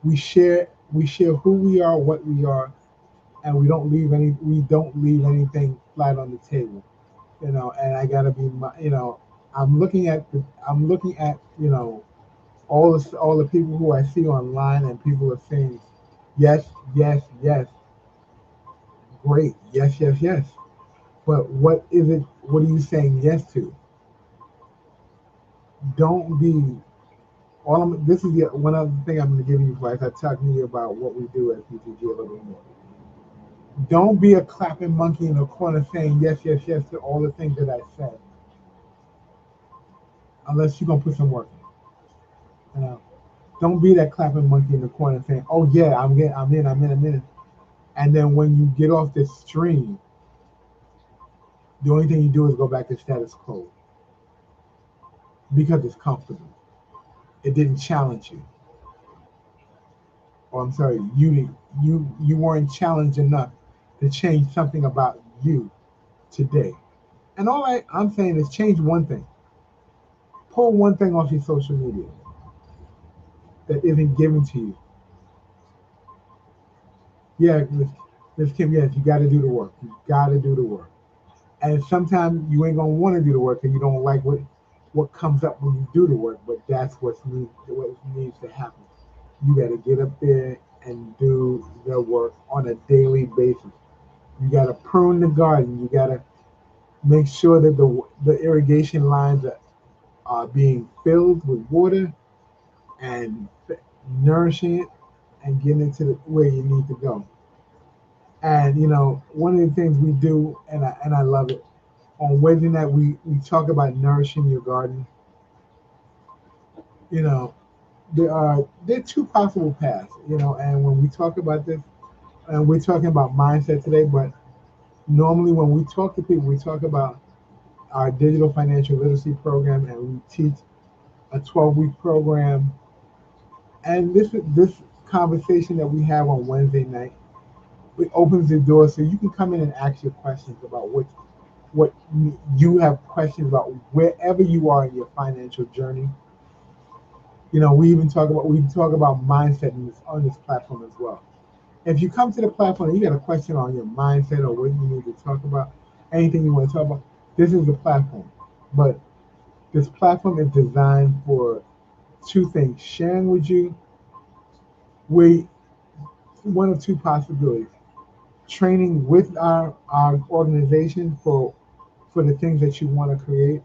S2: We share who we are, what we are, and we don't leave anything flat on the table. And I gotta be, I'm looking at all the people who I see online, and people are saying yes, yes, yes, great, yes, yes, yes. But what is it? What are you saying yes to? Don't be this is one other thing I'm going to give you advice. I talk to you about what we do at PTG a little bit more. Don't be a clapping monkey in the corner saying yes, yes, yes to all the things that I said, unless you're going to put some work in. Don't be that clapping monkey in the corner saying, "Oh yeah, I'm in." And then when you get off this stream, the only thing you do is go back to status quo because it's comfortable. It didn't challenge you. Or I'm sorry, you weren't challenged enough to change something about you today. And I'm saying is change one thing. Pull one thing off your social media that isn't given to you. Yeah, Miss Kim, yes, you got to do the work. You got to do the work. And sometimes you ain't gonna want to do the work, and you don't like what comes up when you do the work. But that's what needs to happen. You got to get up there and do the work on a daily basis. You got to prune the garden. You got to make sure that the irrigation lines are being filled with water and nourishing it and getting it to where you need to go. And one of the things we do, and I love it, on Wednesday night we talk about nourishing your garden. You know, there are two possible paths. And when we talk about this, and we're talking about mindset today, but normally when we talk to people, we talk about our digital financial literacy program, and we teach a 12-week program. And this conversation that we have on Wednesday night, it opens the door so you can come in and ask your questions about what you have questions about wherever you are in your financial journey. We talk about mindset on this platform as well. If you come to the platform and you got a question on your mindset or what you need to talk about, anything you want to talk about, this is the platform. But this platform is designed for two things: sharing with you we one of two possibilities, training with our organization for the things that you want to create,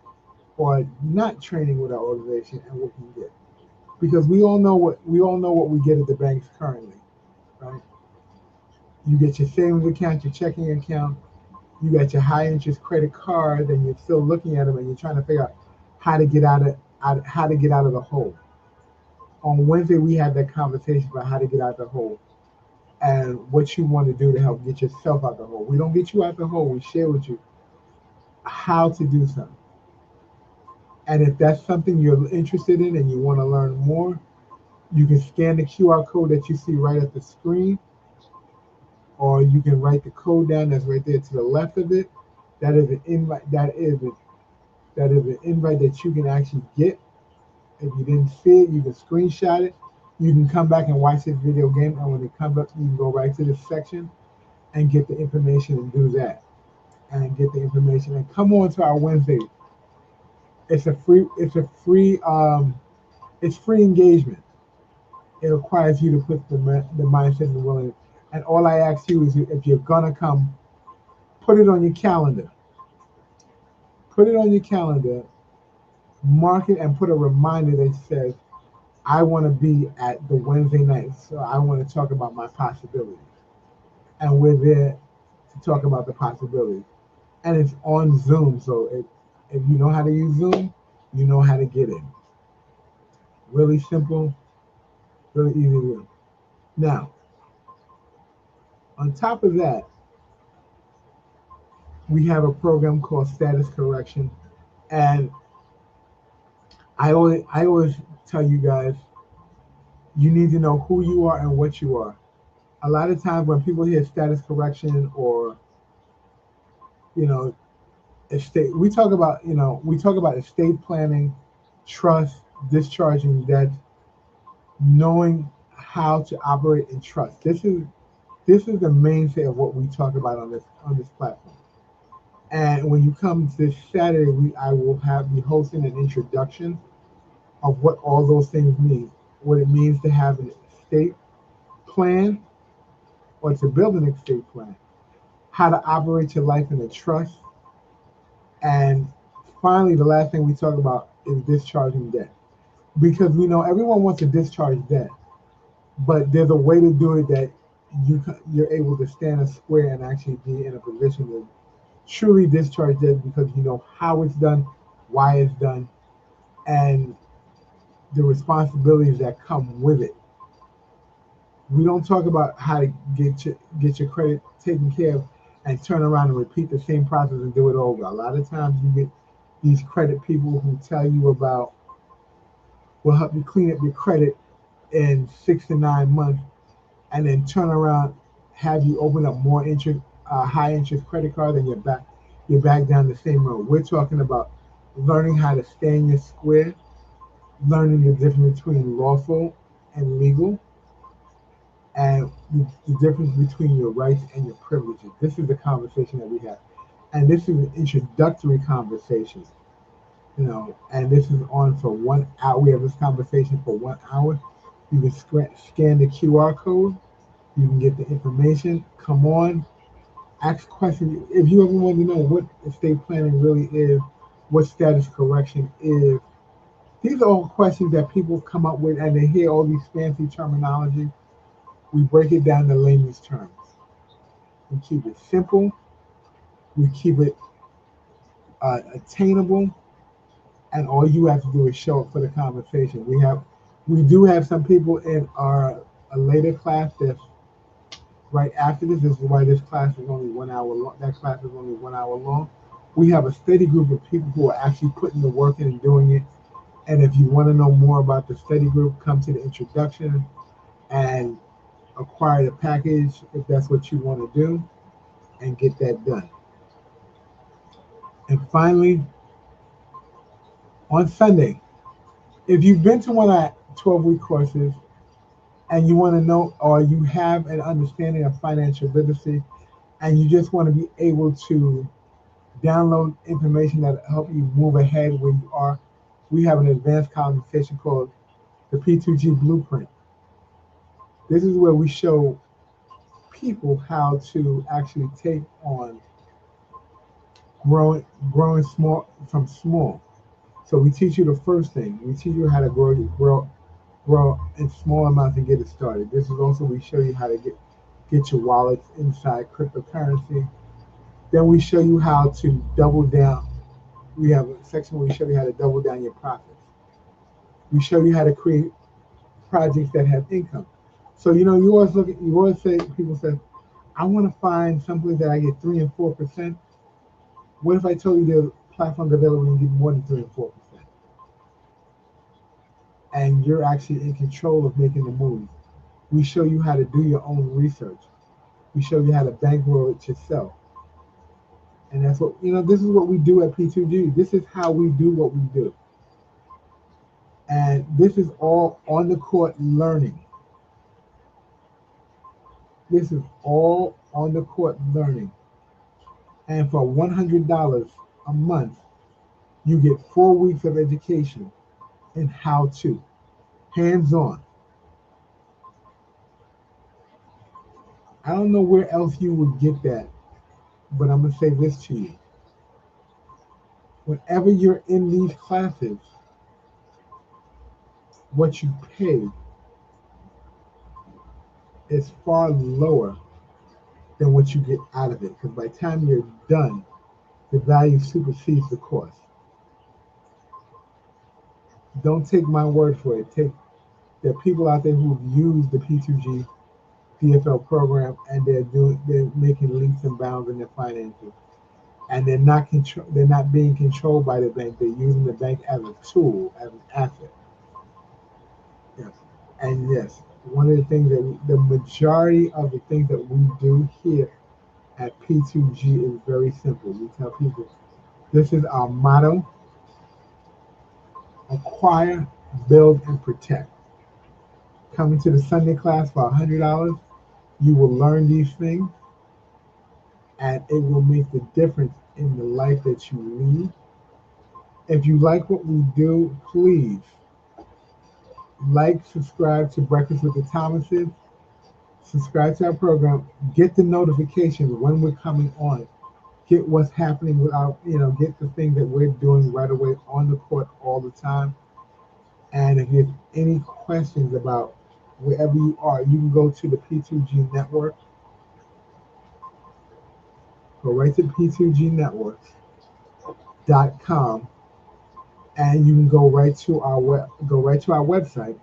S2: or not training with our organization and what you get. Because we all know what we get at the banks currently, right? You get your savings account, your checking account, you got your high interest credit card, and you're still looking at them and you're trying to figure out how to get out of the hole. On Wednesday we had that conversation about how to get out of the hole and what you want to do to help get yourself out the hole. We don't get you out the hole. We share with you how to do something. And if that's something you're interested in and you want to learn more, you can scan the QR code that you see right at the screen, or you can write the code down that's right there to the left of it. That is an invite. That is an invite that you can actually get. If you didn't see it, you can screenshot it. You can come back and watch this video game, and when it comes up, you can go right to this section and get the information and do that, and get the information and come on to our Wednesday. It's free engagement. It requires you to put the mindset and the willingness. And all I ask you is, if you're gonna come, put it on your calendar. Put it on your calendar, mark it, and put a reminder that says, I want to be at the Wednesday night, so I want to talk about my possibilities. And we're there to talk about the possibilities. and it's on Zoom. So if you know how to use Zoom, you know how to get in. Really simple, really easy to do. Now, on top of that, we have a program called Status Correction, and I always tell you guys, you need to know who you are and what you are. A lot of times when people hear status correction or you know estate, we talk about estate planning, trust, discharging debt, knowing how to operate in trust. This is the mainstay of what we talk about on this platform. And when you come this Saturday, I will be hosting an introduction of what all those things mean, what it means to have an estate plan or to build an estate plan, how to operate your life in a trust, and finally, the last thing we talk about is discharging debt. Because we know everyone wants to discharge debt, but there's a way to do it that you're able to stand a square and actually be in a position to truly discharge debt because you know how it's done, why it's done, and the responsibilities that come with it. We don't talk about how to get your credit taken care of and turn around and repeat the same process and do it over. A lot of times you get these credit people who tell you about will help you clean up your credit in 6 to 9 months and then turn around, have you open up more interest, high interest credit card, and you're back down the same road. We're talking about learning how to stay in your square, learning the difference between lawful and legal, and the difference between your rights and your privileges. This is the conversation that we have, and this is an introductory conversation. And this is on for 1 hour. We have this conversation for 1 hour. You can scan the QR code. You can get the information. Come on, ask questions. If you ever want to know what estate planning really is, what status correction is, these are all questions that people come up with, and they hear all these fancy terminology. We break it down to layman's terms. We keep it simple. We keep it attainable, and all you have to do is show up for the conversation. We do have some people in our a later class that's right after this. This is why this class is only 1 hour long. That class is only 1 hour long. We have a steady group of people who are actually putting the work in and doing it. And if you want to know more about the study group, come to the introduction and acquire the package if that's what you want to do and get that done. And finally, on Sunday, if you've been to one of our 12-week courses and you want to know or you have an understanding of financial literacy and you just want to be able to download information that help you move ahead where you are, we have an advanced conversation called the P2G Blueprint. This is where we show people how to actually take on growing small from small. So we teach you the first thing. We teach you how to grow in small amounts and get it started. This is also we show you how to get your wallets inside cryptocurrency. Then we show you how to double down. We have a section where we show you how to double down your profits. We show you how to create projects that have income. So you always say people say, I want to find something that I get 3 and 4%. What if I told you there are platforms available and you get more than 3 and 4%? And you're actually in control of making the move. We show you how to do your own research. We show you how to bankroll it yourself. And that's what, this is what we do at P2G. This is how we do what we do. And this is all on the court learning. This is all on the court learning. And for $100 a month, you get 4 weeks of education in how to, hands-on. I don't know where else you would get that, but I'm going to say this to you. Whenever you're in these classes, what you pay is far lower than what you get out of it. Because by the time you're done, The value supersedes the cost. Don't take my word for it. There are people out there who've used the P2G D.F.L program, and they're making leaps and bounds in their finances, and they're not being controlled by the bank. They're using the bank as a tool, as an asset. Yes, and yes, one of the things that the majority of the things that we do here at P2G is very simple. We tell people this is our motto: acquire, build, and protect. Coming to the Sunday class for $100, you will learn these things, and it will make the difference in the life that you lead. If you like what we do, please like, subscribe to Breakfast with the Thomases, subscribe to our program, get the notifications when we're coming on, get what's happening with our, get the things that we're doing right away on the court all the time. And if you have any questions about wherever you are, you can go to the P2G Network. Go right to P2GNetworks.com, and you can go right to our website.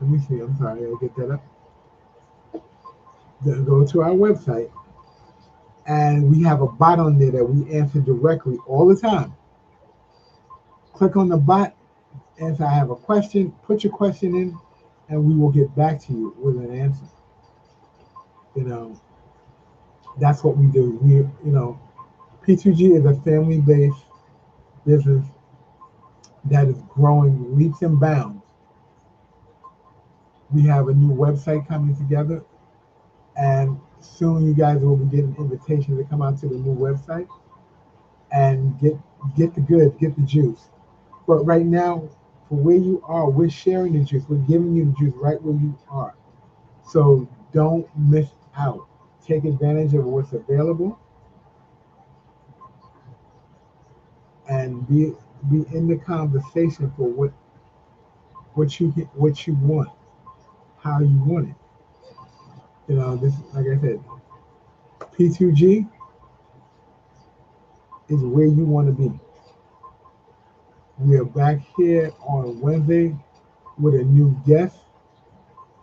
S2: Let me see. I'm sorry. I'll get that up. Then go to our website, and we have a bot on there that we answer directly all the time. Click on the bot, answer I have a question, put your question in, and we will get back to you with an answer. That's what we do. P2G is a family-based business that is growing leaps and bounds. We have a new website coming together, and soon you guys will be getting invitations to come out to the new website and get the goods, get the juice. But right now, for where you are, we're sharing the juice. We're giving you the juice right where you are. So don't miss out. Take advantage of what's available and be in the conversation for what you want, how you want it. This, like I said, P2G is where you want to be. We are back here on Wednesday with a new guest.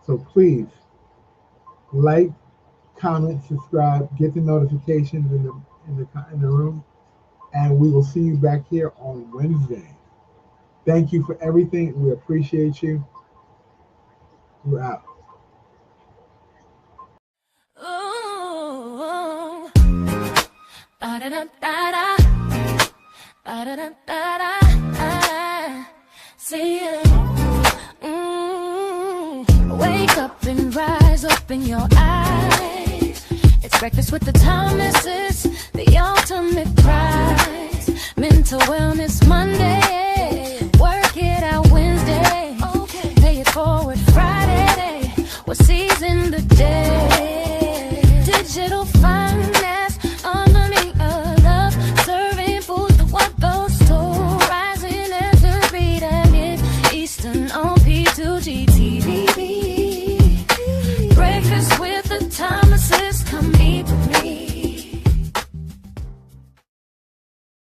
S2: So please like, comment, subscribe, get the notifications in the room, and we will see you back here on Wednesday. Thank you for everything. We appreciate you. We're out.
S1: Ooh, ba-da-da-da-da, ba-da-da-da-da, see you. Wake up and rise, open your eyes. It's breakfast with the Thomases, the ultimate prize. Mental wellness Monday, work it out Wednesday. Okay, pay it forward Friday. We're seizing the day. Digital finance, unlearning of love, serving food to what those two, rising as the beat and it Eastern on P2G TV. Breakfast with the Thomases.